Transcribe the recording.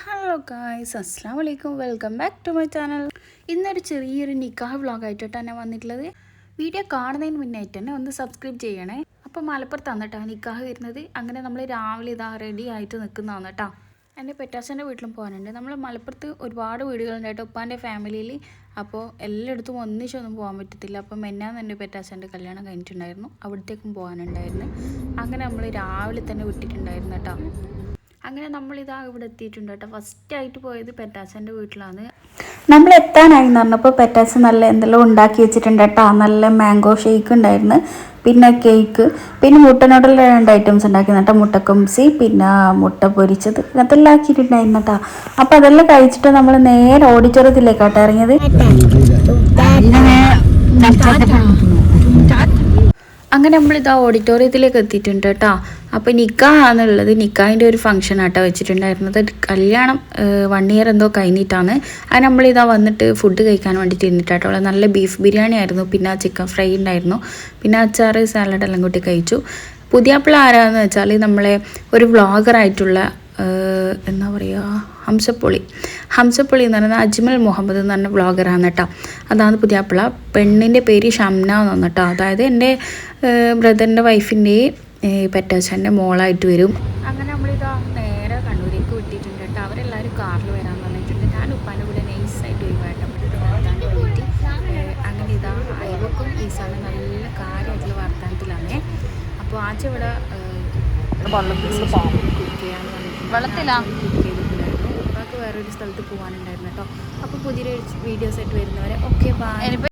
Hello guys, അസ്സലാമു അലൈക്കും. Welcome back to my channel. ഇന്നൊരു ചെറിയൊരു നിക്കാഹ് വ്ളോഗായിട്ടാണ് ഞാൻ വന്നിട്ടുള്ളത്. വീഡിയോ കാണുന്നതിന് മുന്നായിട്ട് തന്നെ ഒന്ന് സബ്സ്ക്രൈബ് ചെയ്യണേ. അപ്പോൾ മലപ്പുറത്താണ് കേട്ടോ നിക്കാഹ് വരുന്നത്. അങ്ങനെ നമ്മൾ രാവിലെ ഇതാ റെഡി ആയിട്ട് നിൽക്കുന്നതാണ് കേട്ടോ. എൻ്റെ പെറ്റാച്ചൻ്റെ വീട്ടിലും പോകാനുണ്ട്. നമ്മൾ മലപ്പുറത്ത് ഒരുപാട് വീടുകളുണ്ട് കേട്ടോ ഉപ്പാൻ്റെ ഫാമിലിയിൽ. അപ്പോൾ എല്ലായിടത്തും ഒന്നിച്ചൊന്നും പോകാൻ പറ്റത്തില്ല. അപ്പം മെന്നാന്ന് എൻ്റെ പെറ്റാച്ചൻ്റെ കല്യാണം കഴിഞ്ഞിട്ടുണ്ടായിരുന്നു, അവിടത്തേക്കും പോകാനുണ്ടായിരുന്നു. അങ്ങനെ നമ്മൾ രാവിലെ തന്നെ വിട്ടിട്ടുണ്ടായിരുന്നു കേട്ടോ. അങ്ങനെ നമ്മളിതാ ഇവിടെ എത്തിയിട്ടുണ്ട് കേട്ടോ. ഫസ്റ്റായിട്ട് പോയത് പെറ്റാച്ചൻ്റെ വീട്ടിലാണ്. നമ്മൾ എത്താനായി എന്ന് പറഞ്ഞപ്പോൾ പെറ്റാച്ച നല്ല എന്തെല്ലാം ഉണ്ടാക്കി വെച്ചിട്ടുണ്ട് കേട്ടോ. നല്ല മാംഗോ ഷേക്ക് ഉണ്ടായിരുന്നു, പിന്നെ കേക്ക്, പിന്നെ മുട്ടനോടുള്ള 2 ഐറ്റംസ് ഉണ്ടാക്കി കേട്ടോ. മുട്ടക്കൊമ്പി, പിന്നെ മുട്ട പൊരിച്ചത്, അതെല്ലാം ആക്കിയിട്ടുണ്ടായിരുന്നു കേട്ടോ. അപ്പോൾ അതെല്ലാം കഴിച്ചിട്ട് നമ്മൾ നേരെ ഓഡിറ്റോറിയത്തിലേക്കാട്ടോ ഇറങ്ങിയത്. അങ്ങനെ നമ്മളിതാ ഓഡിറ്റോറിയത്തിലേക്ക് എത്തിയിട്ടുണ്ട് കേട്ടോ. അപ്പോൾ നിക്കാഹാണുള്ളത്. നിക്കാഹിൻ്റെ ഒരു ഫംഗ്ഷൻ ആട്ടോ വെച്ചിട്ടുണ്ടായിരുന്നത്. കല്യാണം 1 ഇയർ എന്തോ കഴിഞ്ഞിട്ടാണ്. അത് നമ്മളിതാ വന്നിട്ട് ഫുഡ് കഴിക്കാൻ വേണ്ടിയിട്ട് ഇരുന്നിട്ടാട്ടോ. നല്ല ബീഫ് ബിരിയാണി ആയിരുന്നു, പിന്നെ ചിക്കൻ ഫ്രൈ ഉണ്ടായിരുന്നു, പിന്നെ അച്ചാറ്, സാലഡ് എല്ലാം കൂട്ടി കഴിച്ചു. പുതിയാപ്പിള ആരാന്ന് വെച്ചാൽ നമ്മളെ ഒരു വ്ളോഗറായിട്ടുള്ള എന്താ പറയുക, ഹംസപ്പൊളി എന്ന് പറയുന്നത് അജ്മൽ മുഹമ്മദ് എന്ന് പറഞ്ഞ വ്ളോഗറാണ് കേട്ടോ. അതാണ് പുതിയാപ്പിള. പെണ്ണിൻ്റെ പേര് ഷംന എന്നാണ് കേട്ടോ. അതായത് എൻ്റെ ബ്രദറിൻ്റെ വൈഫിൻ്റെ പെറ്റാച്ചൻ്റെ മോളായിട്ട് വരും. അങ്ങനെ നമ്മളിതാ നേരെ കണ്ണൂരേക്ക് വിട്ടിട്ടുണ്ട് കേട്ടോ. അവരെല്ലാവരും കാറിൽ വരാൻ പറഞ്ഞിട്ടുണ്ട്. ഞാൻ ഉപ്പാൻ്റെ കൂടെ നൈസായിട്ട് ഒഴിവായിട്ട് വർത്താൻ വേണ്ടിയിട്ട്. അങ്ങനെ ഇതാ അയവക്കും ഈസാണ് നല്ല കാര്യമായിട്ടുള്ള വർത്താനത്തിലാണ്. അപ്പോൾ ആദ്യം ഇവിടെ കുക്ക് ചെയ്യാൻ വേറൊരു സ്ഥലത്ത് പോകാനുണ്ടായിരുന്നു കേട്ടോ. അപ്പോൾ പുതിയൊരു വീഡിയോസ് ആയിട്ട് വരുന്നവരെ ഓക്കെ ബൈ.